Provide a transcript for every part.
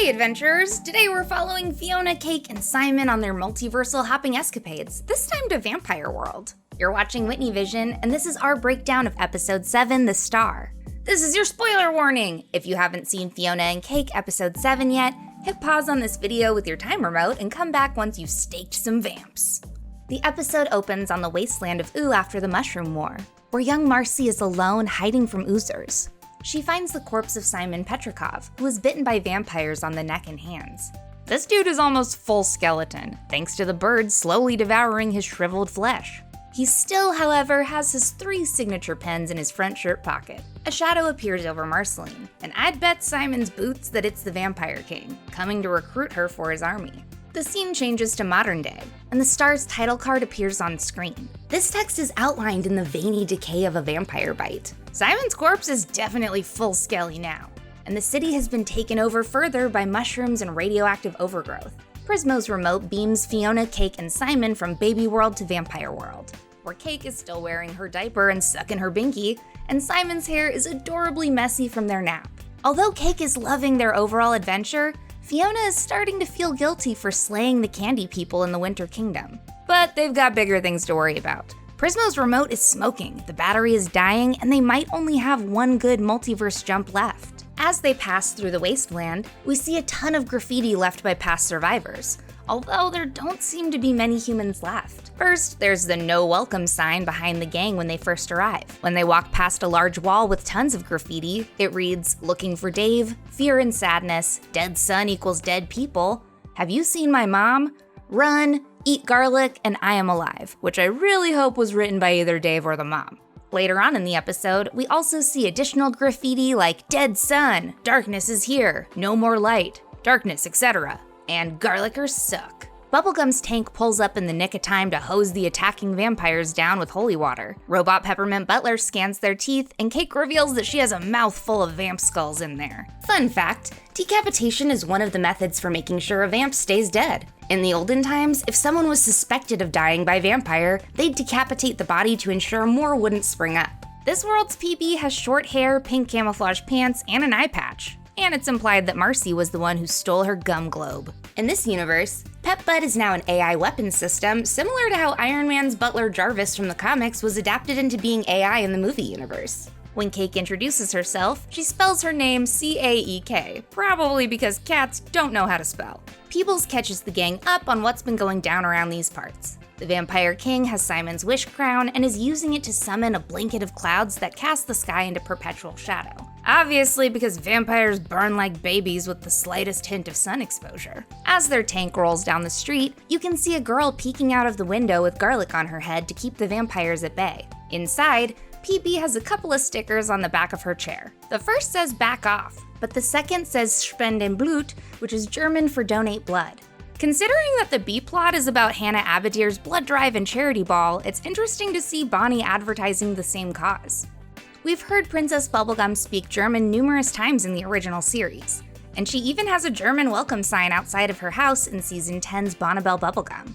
Hey adventurers! Today we're following Fiona, Cake, and Simon on their multiversal-hopping escapades, this time to Vampire World. You're watching Whitney Vision, and this is our breakdown of Episode 7, The Star. This is your spoiler warning! If you haven't seen Fiona and Cake Episode 7 yet, hit pause on this video with your time remote and come back once you've staked some vamps. The episode opens on the wasteland of Oo after the Mushroom War, where young Marcy is alone hiding from oozers. She finds the corpse of Simon Petrikov, who was bitten by vampires on the neck and hands. This dude is almost full skeleton, thanks to the birds slowly devouring his shriveled flesh. He still, however, has his 3 signature pens in his front shirt pocket. A shadow appears over Marceline, and I'd bet Simon's boots that it's the Vampire King, coming to recruit her for his army. The scene changes to modern day, and the Star's title card appears on screen. This text is outlined in the veiny decay of a vampire bite. Simon's corpse is definitely full skelly now, and the city has been taken over further by mushrooms and radioactive overgrowth. Prismo's remote beams Fiona, Cake, and Simon from Baby World to Vampire World, where Cake is still wearing her diaper and sucking her binky, and Simon's hair is adorably messy from their nap. Although Cake is loving their overall adventure, Fiona is starting to feel guilty for slaying the candy people in the Winter Kingdom. But they've got bigger things to worry about. Prismo's remote is smoking, the battery is dying, and they might only have one good multiverse jump left. As they pass through the wasteland, we see a ton of graffiti left by past survivors, although there don't seem to be many humans left. First, there's the no welcome sign behind the gang when they first arrive. When they walk past a large wall with tons of graffiti, it reads, "Looking for Dave, fear and sadness, dead son equals dead people, have you seen my mom? Run, eat garlic, and I am alive," which I really hope was written by either Dave or the mom. Later on in the episode, we also see additional graffiti like "Dead sun," "Darkness is here," "No more light," "Darkness," etc. and "Garlicers suck." Bubblegum's tank pulls up in the nick of time to hose the attacking vampires down with holy water. Robot Peppermint Butler scans their teeth, and Cake reveals that she has a mouthful of vamp skulls in there. Fun fact, decapitation is one of the methods for making sure a vamp stays dead. In the olden times, if someone was suspected of dying by vampire, they'd decapitate the body to ensure more wouldn't spring up. This world's PB has short hair, pink camouflage pants, and an eye patch. And it's implied that Marcy was the one who stole her gum globe. In this universe, Pep-Bud is now an AI weapon system, similar to how Iron Man's butler Jarvis from the comics was adapted into being AI in the movie universe. When Cake introduces herself, she spells her name C-A-E-K, probably because cats don't know how to spell. Peebles catches the gang up on what's been going down around these parts. The Vampire King has Simon's wish crown and is using it to summon a blanket of clouds that cast the sky into perpetual shadow. Obviously because vampires burn like babies with the slightest hint of sun exposure. As their tank rolls down the street, you can see a girl peeking out of the window with garlic on her head to keep the vampires at bay. Inside, PB has a couple of stickers on the back of her chair. The first says "back off," but the second says "Spenden Blut," which is German for donate blood. Considering that the B-plot is about Hannah Abadir's blood drive and charity ball, it's interesting to see Bonnie advertising the same cause. We've heard Princess Bubblegum speak German numerous times in the original series, and she even has a German welcome sign outside of her house in Season 10's Bonnabelle Bubblegum.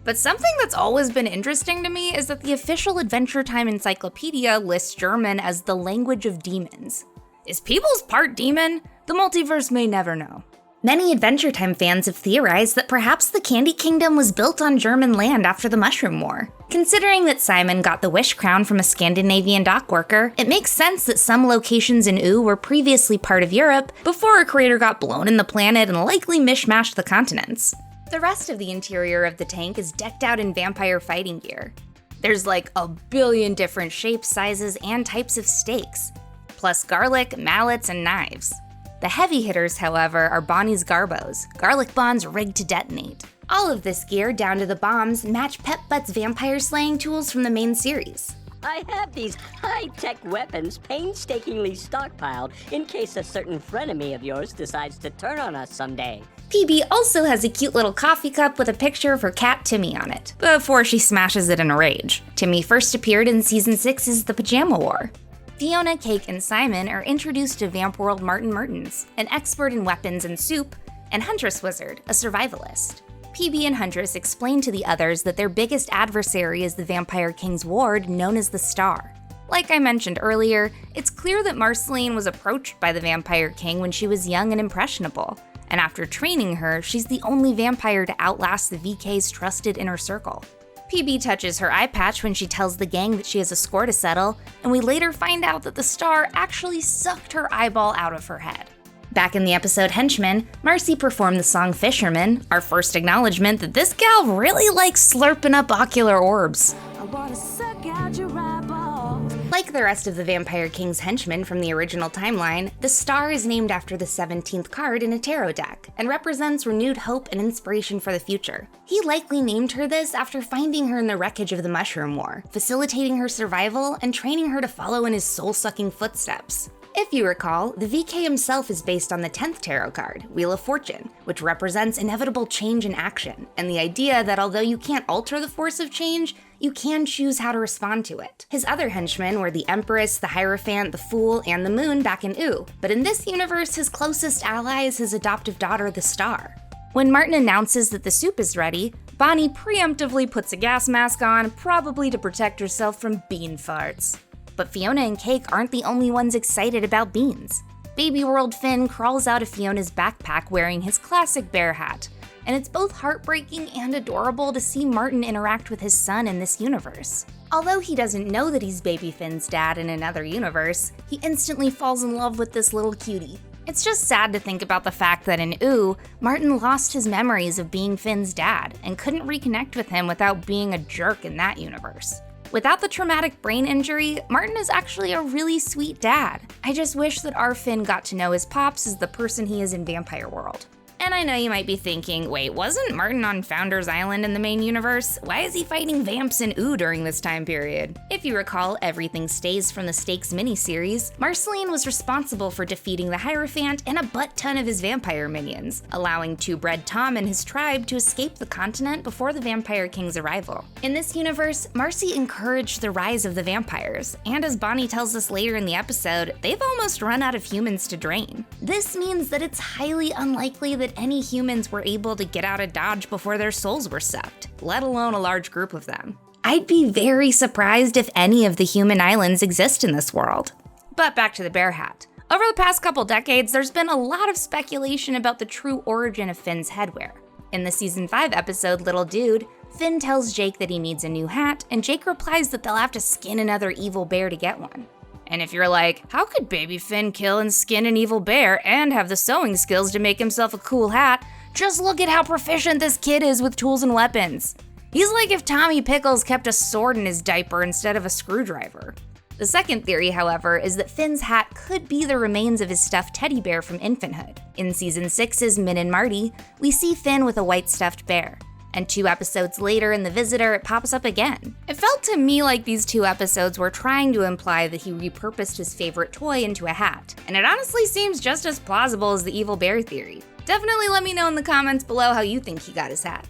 But something that's always been interesting to me is that the official Adventure Time encyclopedia lists German as the language of demons. Is Peebles part demon? The multiverse may never know. Many Adventure Time fans have theorized that perhaps the Candy Kingdom was built on German land after the Mushroom War. Considering that Simon got the wish crown from a Scandinavian dock worker, it makes sense that some locations in Oo were previously part of Europe before a crater got blown in the planet and likely mishmashed the continents. The rest of the interior of the tank is decked out in vampire fighting gear. There's like a billion different shapes, sizes, and types of stakes, plus garlic, mallets, and knives. The heavy hitters, however, are Bonnie's Garbos, garlic bombs rigged to detonate. All of this gear, down to the bombs, match Pep-Bud's vampire slaying tools from the main series. I have these high-tech weapons painstakingly stockpiled in case a certain frenemy of yours decides to turn on us someday. PB also has a cute little coffee cup with a picture of her cat Timmy on it, before she smashes it in a rage. Timmy first appeared in Season 6's The Pajama War. Fiona, Cake, and Simon are introduced to Vamp World Martin Mertens, an expert in weapons and soup, and Huntress Wizard, a survivalist. PB and Huntress explain to the others that their biggest adversary is the Vampire King's ward, known as the Star. Like I mentioned earlier, it's clear that Marceline was approached by the Vampire King when she was young and impressionable, and after training her, she's the only vampire to outlast the VK's trusted inner circle. PB touches her eye patch when she tells the gang that she has a score to settle, and we later find out that the star actually sucked her eyeball out of her head. Back in the episode Henchmen, Marcy performed the song Fisherman, our first acknowledgement that this gal really likes slurping up ocular orbs. I wanna suck out your eyeballs. Like the rest of the Vampire King's henchmen from the original timeline, the star is named after the 17th card in a tarot deck and represents renewed hope and inspiration for the future. He likely named her this after finding her in the wreckage of the Mushroom War, facilitating her survival and training her to follow in his soul-sucking footsteps. If you recall, the VK himself is based on the 10th tarot card, Wheel of Fortune, which represents inevitable change in action, and the idea that although you can't alter the force of change, you can choose how to respond to it. His other henchmen were the Empress, the Hierophant, the Fool, and the Moon back in Ooh, but in this universe, his closest ally is his adoptive daughter, the Star. When Martin announces that the soup is ready, Bonnie preemptively puts a gas mask on, probably to protect herself from bean farts. But Fiona and Cake aren't the only ones excited about beans. Baby World Finn crawls out of Fiona's backpack wearing his classic bear hat, and it's both heartbreaking and adorable to see Martin interact with his son in this universe. Although he doesn't know that he's Baby Finn's dad in another universe, he instantly falls in love with this little cutie. It's just sad to think about the fact that in Ooh, Martin lost his memories of being Finn's dad and couldn't reconnect with him without being a jerk in that universe. Without the traumatic brain injury, Martin is actually a really sweet dad. I just wish that our Finn got to know his pops as the person he is in Vampire World. And I know you might be thinking, wait, wasn't Martin on Founders Island in the main universe? Why is he fighting vamps in Ooh during this time period? If you recall Everything Stays from the Stakes miniseries, Marceline was responsible for defeating the Hierophant and a butt-ton of his vampire minions, allowing Two-Bread Tom and his tribe to escape the continent before the Vampire King's arrival. In this universe, Marcy encouraged the rise of the vampires, and as Bonnie tells us later in the episode, they've almost run out of humans to drain. This means that it's highly unlikely that any humans were able to get out of Dodge before their souls were sucked, let alone a large group of them. I'd be very surprised if any of the human islands exist in this world. But back to the bear hat. Over the past couple decades, there's been a lot of speculation about the true origin of Finn's headwear. In the Season 5 episode Little Dude, Finn tells Jake that he needs a new hat, and Jake replies that they'll have to skin another evil bear to get one. And if you're like, how could Baby Finn kill and skin an evil bear and have the sewing skills to make himself a cool hat? Just look at how proficient this kid is with tools and weapons. He's like if Tommy Pickles kept a sword in his diaper instead of a screwdriver. The second theory, however, is that Finn's hat could be the remains of his stuffed teddy bear from infanthood. In Season 6's Min and Marty, we see Finn with a white stuffed bear. And 2 episodes later in The Visitor, it pops up again. It felt to me like these 2 episodes were trying to imply that he repurposed his favorite toy into a hat, and it honestly seems just as plausible as the evil bear theory. Definitely let me know in the comments below how you think he got his hat.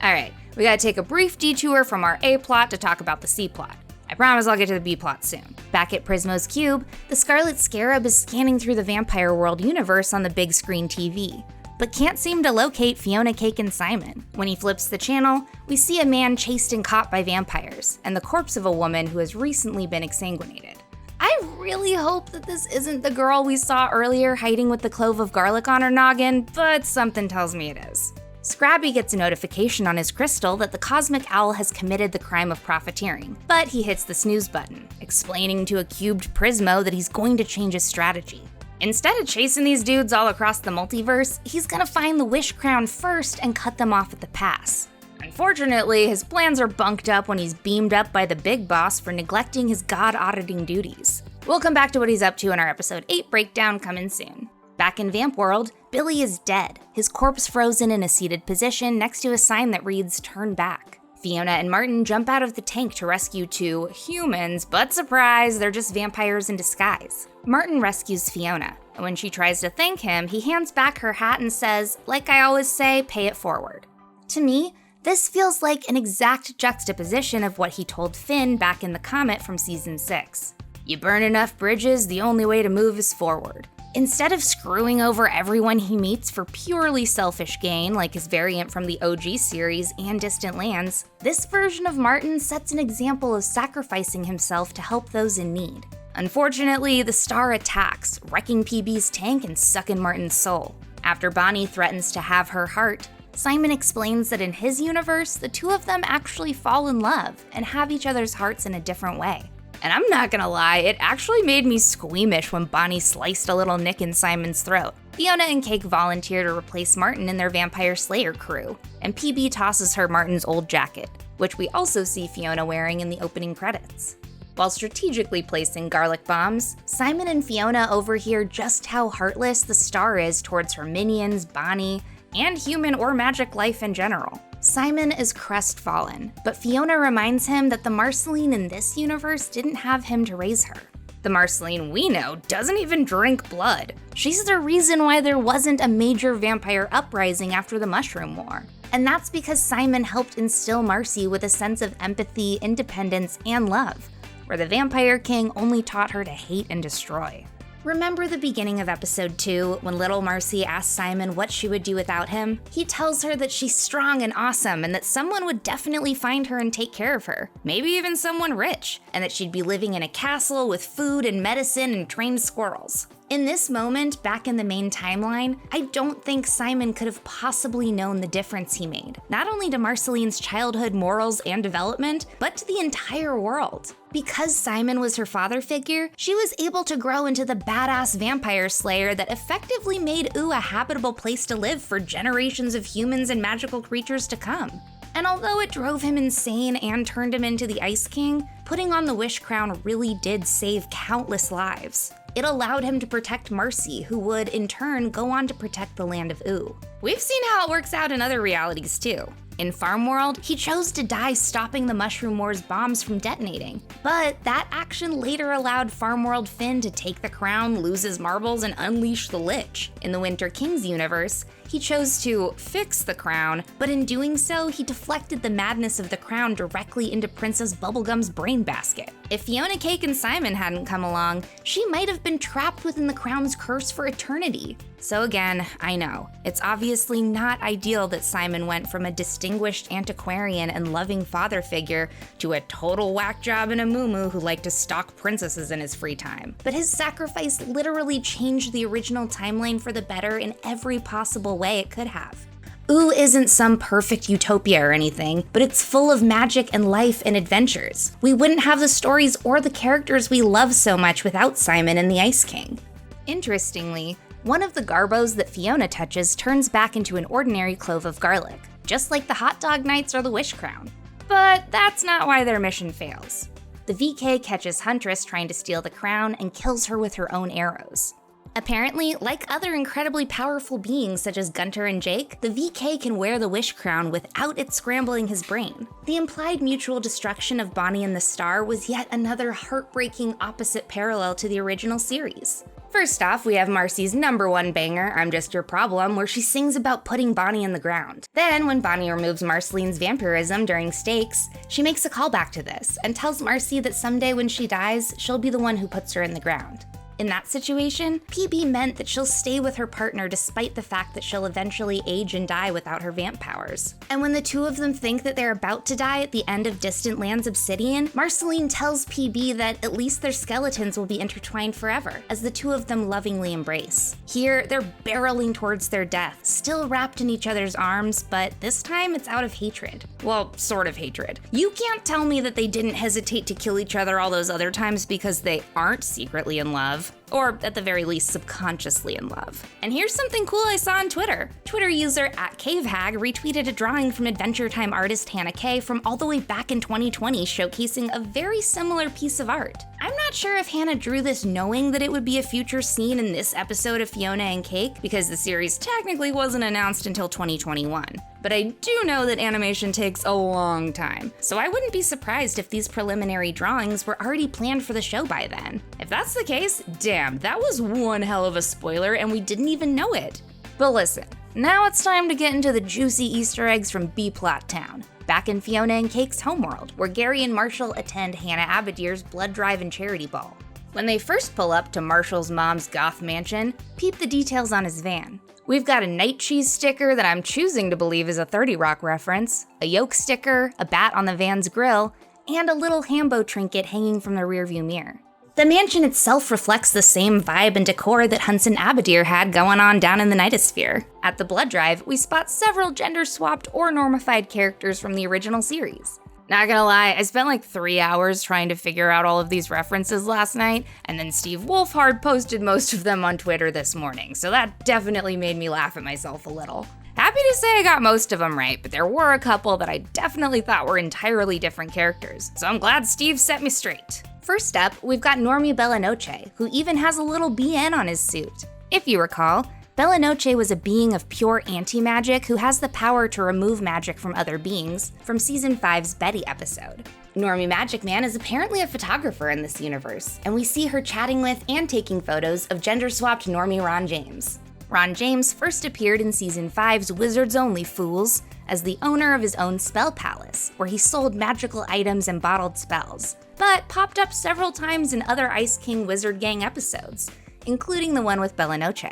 Alright, we gotta take a brief detour from our A plot to talk about the C plot. I promise I'll get to the B plot soon. Back at Prismo's cube, the Scarlet Scarab is scanning through the Vampire World universe on the big screen TV, but can't seem to locate Fiona, Cake, and Simon. When he flips the channel, we see a man chased and caught by vampires, and the corpse of a woman who has recently been exsanguinated. I really hope that this isn't the girl we saw earlier hiding with the clove of garlic on her noggin, but something tells me it is. Scrabby gets a notification on his crystal that the Cosmic Owl has committed the crime of profiteering, but he hits the snooze button, explaining to a cubed Prismo that he's going to change his strategy. Instead of chasing these dudes all across the multiverse, he's gonna find the Wish Crown first and cut them off at the pass. Unfortunately, his plans are bunked up when he's beamed up by the big boss for neglecting his god-auditing duties. We'll come back to what he's up to in our episode 8 breakdown coming soon. Back in Vamp World, Billy is dead, his corpse frozen in a seated position next to a sign that reads, "Turn back." Fiona and Martin jump out of the tank to rescue 2 humans, but surprise, they're just vampires in disguise. Martin rescues Fiona, and when she tries to thank him, he hands back her hat and says, "Like I always say, pay it forward." To me, this feels like an exact juxtaposition of what he told Finn back in the comet from Season 6. You burn enough bridges, the only way to move is forward. Instead of screwing over everyone he meets for purely selfish gain, like his variant from the OG series and Distant Lands, this version of Martin sets an example of sacrificing himself to help those in need. Unfortunately, the Star attacks, wrecking PB's tank and sucking Martin's soul. After Bonnie threatens to have her heart, Simon explains that in his universe, the two of them actually fall in love and have each other's hearts in a different way. And I'm not gonna lie, it actually made me squeamish when Bonnie sliced a little nick in Simon's throat. Fiona and Cake volunteer to replace Martin in their Vampire Slayer crew, and PB tosses her Martin's old jacket, which we also see Fiona wearing in the opening credits. While strategically placing garlic bombs, Simon and Fiona overhear just how heartless the star is towards her minions, Bonnie, and human or magic life in general. Simon is crestfallen, but Fiona reminds him that the Marceline in this universe didn't have him to raise her. The Marceline we know doesn't even drink blood. She's the reason why there wasn't a major vampire uprising after the Mushroom War. And that's because Simon helped instill Marcy with a sense of empathy, independence, and love, where the Vampire King only taught her to hate and destroy. Remember the beginning of episode 2, when little Marcy asks Simon what she would do without him? He tells her that she's strong and awesome, and that someone would definitely find her and take care of her, maybe even someone rich, and that she'd be living in a castle with food and medicine and trained squirrels. In this moment, back in the main timeline, I don't think Simon could have possibly known the difference he made, not only to Marceline's childhood morals and development, but to the entire world. Because Simon was her father figure, she was able to grow into the badass vampire slayer that effectively made Ooh a habitable place to live for generations of humans and magical creatures to come. And although it drove him insane and turned him into the Ice King, putting on the Wish Crown really did save countless lives. It allowed him to protect Marcy, who would, in turn, go on to protect the land of Ooh. We've seen how it works out in other realities, too. In Farm World, he chose to die stopping the Mushroom War's bombs from detonating. But that action later allowed Farm World Finn to take the crown, lose his marbles, and unleash the Lich. In the Winter King's universe, he chose to fix the crown, but in doing so, he deflected the madness of the crown directly into Princess Bubblegum's brain basket. If Fiona, Cake, and Simon hadn't come along, she might have been trapped within the crown's curse for eternity. So again, I know, it's obviously not ideal that Simon went from a distinguished antiquarian and loving father figure to a total whack job and a muumuu who liked to stalk princesses in his free time. But his sacrifice literally changed the original timeline for the better in every possible way it could have. Ooh isn't some perfect utopia or anything, but it's full of magic and life and adventures. We wouldn't have the stories or the characters we love so much without Simon and the Ice King. Interestingly, one of the garbos that Fiona touches turns back into an ordinary clove of garlic, just like the Hot Dog Knights or the Wish Crown. But that's not why their mission fails. The VK catches Huntress trying to steal the crown and kills her with her own arrows. Apparently, like other incredibly powerful beings such as Gunter and Jake, the VK can wear the Wish Crown without it scrambling his brain. The implied mutual destruction of Bonnie and the Star was yet another heartbreaking opposite parallel to the original series. First off, we have Marcy's #1 banger, I'm Just Your Problem, where she sings about putting Bonnie in the ground. Then, when Bonnie removes Marceline's vampirism during Stakes, she makes a callback to this and tells Marcy that someday when she dies, she'll be the one who puts her in the ground. In that situation, PB meant that she'll stay with her partner despite the fact that she'll eventually age and die without her vamp powers. And when the two of them think that they're about to die at the end of Distant Lands Obsidian, Marceline tells PB that at least their skeletons will be intertwined forever, as the two of them lovingly embrace. Here, they're barreling towards their death, still wrapped in each other's arms, but this time it's out of hatred. Well, sort of hatred. You can't tell me that they didn't hesitate to kill each other all those other times because they aren't secretly in love. Or at the very least, subconsciously in love. And here's something cool I saw on Twitter. Twitter user @CaveHag retweeted a drawing from Adventure Time artist Hannah Kay from all the way back in 2020 showcasing a very similar piece of art. I'm not sure if Hannah drew this knowing that it would be a future scene in this episode of Fiona and Cake, because the series technically wasn't announced until 2021. But I do know that animation takes a long time, so I wouldn't be surprised if these preliminary drawings were already planned for the show by then. If that's the case, damn, that was one hell of a spoiler and we didn't even know it. But listen, now it's time to get into the juicy Easter eggs from B-Plot Town. Back in Fiona and Cake's homeworld, where Gary and Marshall attend Hannah Abadir's blood drive and charity ball. When they first pull up to Marshall's mom's goth mansion, peep the details on his van. We've got a night cheese sticker that I'm choosing to believe is a 30 Rock reference, a yoke sticker, a bat on the van's grill, and a little Hambo trinket hanging from the rearview mirror. The mansion itself reflects the same vibe and decor that Hunson Abadir had going on down in the Nightosphere. At the blood drive, we spot several gender-swapped or normified characters from the original series. Not gonna lie, I spent like 3 hours trying to figure out all of these references last night, and then Steve Wolfhard posted most of them on Twitter this morning, so that definitely made me laugh at myself a little. Happy to say I got most of them right, but there were a couple that I definitely thought were entirely different characters, so I'm glad Steve set me straight. First up, we've got Normie Bellanoche, who even has a little BN on his suit. If you recall, Bellanoche was a being of pure anti-magic who has the power to remove magic from other beings from Season 5's Betty episode. Normie Magic Man is apparently a photographer in this universe, and we see her chatting with and taking photos of gender-swapped Normie Ron James. Ron James first appeared in Season 5's Wizards Only Fools as the owner of his own spell palace, where he sold magical items and bottled spells, but popped up several times in other Ice King Wizard Gang episodes, including the one with Bellanoche.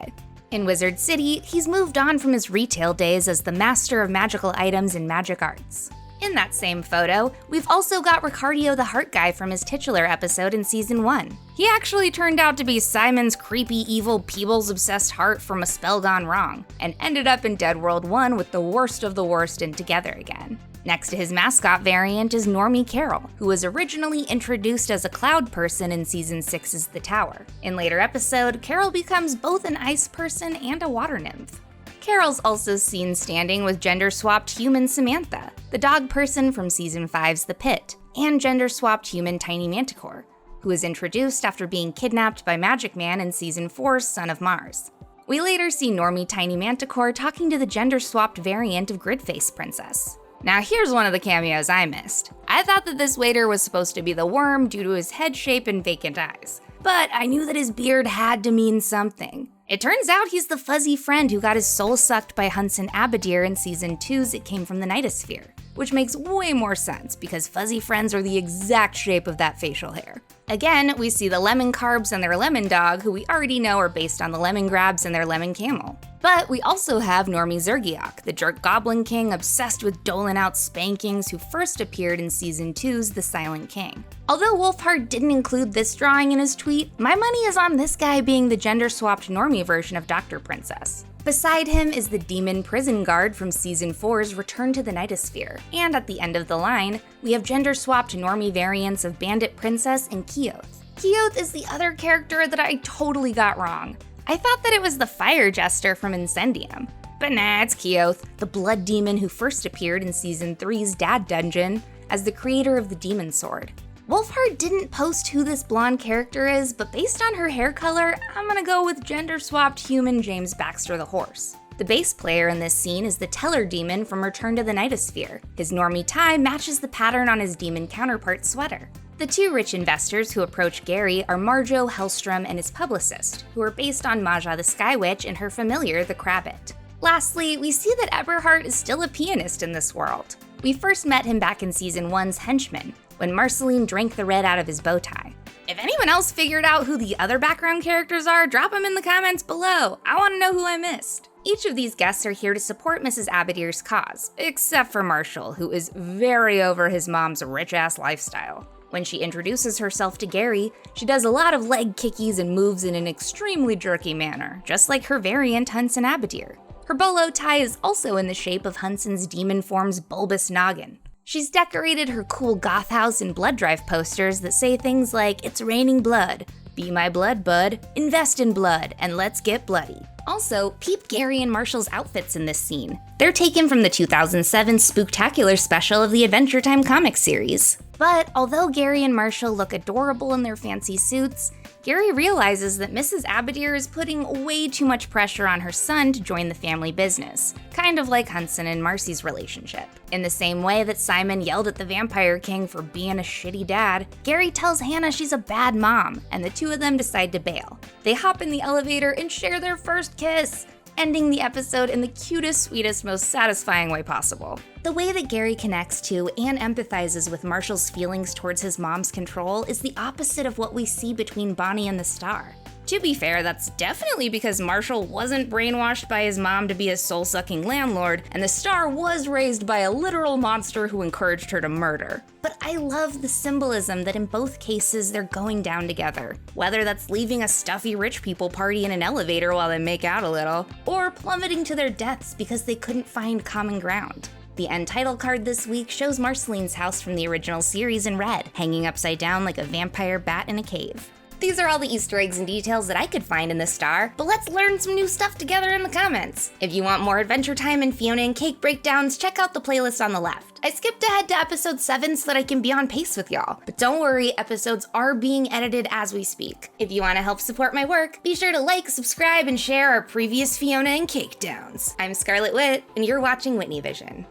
In Wizard City, he's moved on from his retail days as the master of magical items and magic arts. In that same photo, we've also got Ricardio the Heart Guy from his titular episode in Season 1. He actually turned out to be Simon's creepy, evil, Peebles-obsessed heart from A Spell Gone Wrong, and ended up in Dead World 1 with the worst of the worst in Together Again. Next to his mascot variant is Normie Carroll, who was originally introduced as a cloud person in Season 6's The Tower. In later episode, Carroll becomes both an ice person and a water nymph. Carroll's also seen standing with gender-swapped human Samantha, the dog person from Season 5's The Pit, and gender-swapped human Tiny Manticore, who was introduced after being kidnapped by Magic Man in Season 4's Son of Mars. We later see Normie Tiny Manticore talking to the gender-swapped variant of Gridface Princess. Now here's one of the cameos I missed. I thought that this waiter was supposed to be the worm due to his head shape and vacant eyes, but I knew that his beard had to mean something. It turns out he's the fuzzy friend who got his soul sucked by Hunson Abadir in Season 2's It Came from the Nightosphere, which makes way more sense because fuzzy friends are the exact shape of that facial hair. Again, we see the lemon carbs and their lemon dog, who we already know are based on the lemon grabs and their lemon camel. But we also have Normie Zergiok, the jerk goblin king obsessed with doling out spankings who first appeared in Season 2's The Silent King. Although Wolfhard didn't include this drawing in his tweet, my money is on this guy being the gender-swapped Normie version of Dr. Princess. Beside him is the demon prison guard from Season 4's Return to the Nightosphere, and at the end of the line, we have gender-swapped Normie variants of Bandit Princess and Keoth. Keoth is the other character that I totally got wrong. I thought that it was the fire jester from Incendium. But nah, it's Keoth, the blood demon who first appeared in Season 3's Dad Dungeon as the creator of the Demon Sword. Wolfhard didn't post who this blonde character is, but based on her hair color, I'm gonna go with gender-swapped human James Baxter the Horse. The bass player in this scene is the Teller Demon from Return to the Nightosphere. His Normie tie matches the pattern on his demon counterpart's sweater. The two rich investors who approach Gary are Marjo Hellstrom and his publicist, who are based on Maja the Sky Witch and her familiar, the Crabbit. Lastly, we see that Eberhard is still a pianist in this world. We first met him back in Season 1's Henchman, when Marceline drank the red out of his bow tie. If anyone else figured out who the other background characters are, drop them in the comments below. I want to know who I missed. Each of these guests are here to support Mrs. Abadir's cause, except for Marshall, who is very over his mom's rich-ass lifestyle. When she introduces herself to Gary, she does a lot of leg kickies and moves in an extremely jerky manner, just like her variant Hunson Abadir. Her bolo tie is also in the shape of Hunson's demon form's bulbous noggin. She's decorated her cool goth house in blood drive posters that say things like, "It's raining blood," "Be my blood bud," "Invest in blood," and "Let's get bloody." Also, peep Gary and Marshall's outfits in this scene. They're taken from the 2007 Spooktacular special of the Adventure Time comic series. But although Gary and Marshall look adorable in their fancy suits, Gary realizes that Mrs. Abadir is putting way too much pressure on her son to join the family business, kind of like Hunson and Marcy's relationship. In the same way that Simon yelled at the Vampire King for being a shitty dad, Gary tells Hannah she's a bad mom, and the two of them decide to bail. They hop in the elevator and share their first kiss, ending the episode in the cutest, sweetest, most satisfying way possible. The way that Gary connects to and empathizes with Marshall's feelings towards his mom's control is the opposite of what we see between Bonnie and the Star. To be fair, that's definitely because Marshall wasn't brainwashed by his mom to be a soul-sucking landlord, and the star was raised by a literal monster who encouraged her to murder. But I love the symbolism that in both cases they're going down together. Whether that's leaving a stuffy rich people party in an elevator while they make out a little, or plummeting to their deaths because they couldn't find common ground. The end title card this week shows Marceline's house from the original series in red, hanging upside down like a vampire bat in a cave. These are all the Easter eggs and details that I could find in this star, but let's learn some new stuff together in the comments. If you want more Adventure Time and Fiona and Cake breakdowns, check out the playlist on the left. I skipped ahead to episode 7 so that I can be on pace with y'all, but don't worry, episodes are being edited as we speak. If you want to help support my work, be sure to like, subscribe, and share our previous Fiona and Cake downs. I'm Scarlet Wit, and you're watching Whitney Vision.